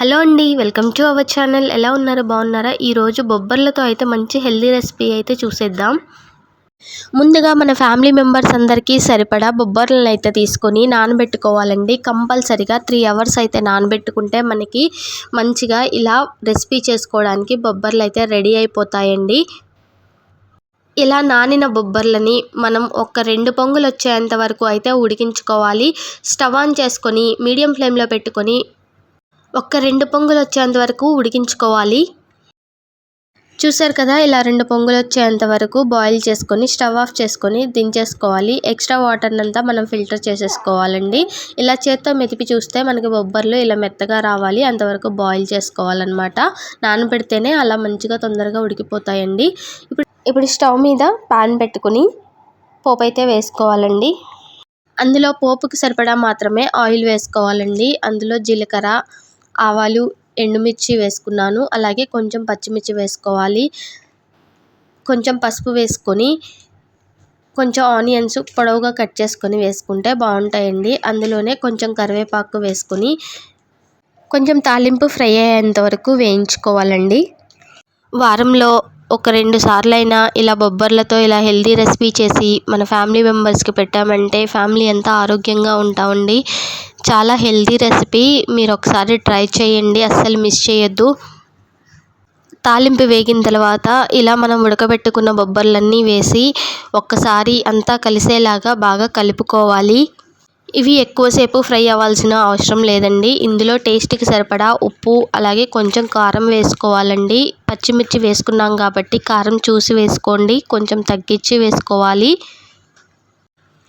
Hello అండి, welcome to our channel. ఎలా ఉన్నారు? బాగున్నారా? ఈరోజు బొబ్బర్లతో అయితే మంచి హెల్దీ రెసిపీ అయితే చూసేద్దాం. ముందుగా మన ఫ్యామిలీ మెంబర్స్ అందరికీ సరిపడా బొబ్బర్లను అయితే తీసుకొని నానబెట్టుకోవాలండి. కంపల్సరిగా 3 అవర్స్ అయితే నానబెట్టుకుంటే మనకి మంచిగా ఇలా రెసిపీ చేసుకోవడానికి బొబ్బర్లు అయితే రెడీ అయిపోతాయండి. ఇలా నానిన బొబ్బర్లని మనం ఒక 2 పొంగులు వచ్చేంత వరకు అయితే ఉడికించుకోవాలి. స్టవ్ ఆన్ చేసుకొని మీడియం ఫ్లేమ్లో పెట్టుకొని ఒక 2 పొంగులు వచ్చేంత వరకు ఉడికించుకోవాలి. చూసారు కదా, ఇలా 2 పొంగులు వచ్చేంత వరకు బాయిల్ చేసుకొని స్టవ్ ఆఫ్ చేసుకొని దించేసుకోవాలి. ఎక్స్ట్రా వాటర్నంతా మనం ఫిల్టర్ చేసేసుకోవాలండి. ఇలా చేత్తో మెతిపి చూస్తే మనకి బొబ్బర్లు ఇలా మెత్తగా రావాలి, అంతవరకు బాయిల్ చేసుకోవాలన్నమాట. నానబెడితేనే అలా మంచిగా తొందరగా ఉడికిపోతాయండి. ఇప్పుడు స్టవ్ మీద పాన్ పెట్టుకుని పోపు అయితే వేసుకోవాలండి. అందులో పోపుకి సరిపడా మాత్రమే ఆయిల్ వేసుకోవాలండి. అందులో జీలకర్ర, ఆవాలు, ఎండుమిర్చి వేసుకున్నాను. అలాగే కొంచెం పచ్చిమిర్చి వేసుకోవాలి. కొంచెం పసుపు వేసుకొని కొంచెం ఆనియన్స్ పొడవుగా కట్ చేసుకొని వేసుకుంటే బాగుంటాయండి. అందులోనే కొంచెం కరివేపాకు వేసుకొని కొంచెం తాలింపు ఫ్రై అయ్యేంత వరకు వేయించుకోవాలండి. వారంలో ఒక 2 సార్లైనా ఇలా బొబ్బర్లతో ఇలా హెల్దీ రెసిపీ చేసి మన ఫ్యామిలీ మెంబర్స్కి పెట్టామంటే ఫ్యామిలీ అంతా ఆరోగ్యంగా ఉంటామండి. చాలా హెల్దీ రెసిపీ, మీరు ఒకసారి ట్రై చేయండి, అస్సలు మిస్ చేయొద్దు. తాలింపు వేగిన తర్వాత ఇలా మనం ఉడకబెట్టుకున్న బొబ్బర్లన్నీ వేసి ఒక్కసారి అంతా కలిసేలాగా బాగా కలుపుకోవాలి. ఇవి ఎక్కువసేపు ఫ్రై అవ్వాల్సిన అవసరం లేదండి. ఇందులో టేస్ట్కి సరిపడా ఉప్పు, అలాగే కొంచెం కారం వేసుకోవాలండి. పచ్చిమిర్చి వేసుకున్నాం కాబట్టి కారం చూసి వేసుకోండి, కొంచెం తగ్గించి వేసుకోవాలి.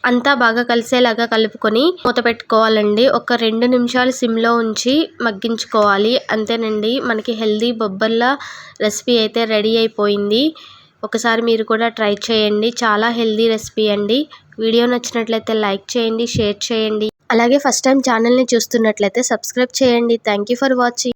అంతా బాగా కలిసేలాగా కలుపుకొని మూత పెట్టుకోవాలండి. ఒక 2 నిమిషాలు సిమ్లో ఉంచి మగ్గించుకోవాలి. అంతేనండి, మనకి హెల్దీ బొబ్బర్ల రెసిపీ అయితే రెడీ అయిపోయింది. ఒకసారి మీరు కూడా ట్రై చేయండి, చాలా హెల్దీ రెసిపీ అండి. వీడియో నచ్చినట్లయితే లైక్ చేయండి, షేర్ చేయండి. అలాగే ఫస్ట్ టైం ఛానల్ని చూస్తున్నట్లయితే సబ్స్క్రైబ్ చేయండి. Thank you for watching.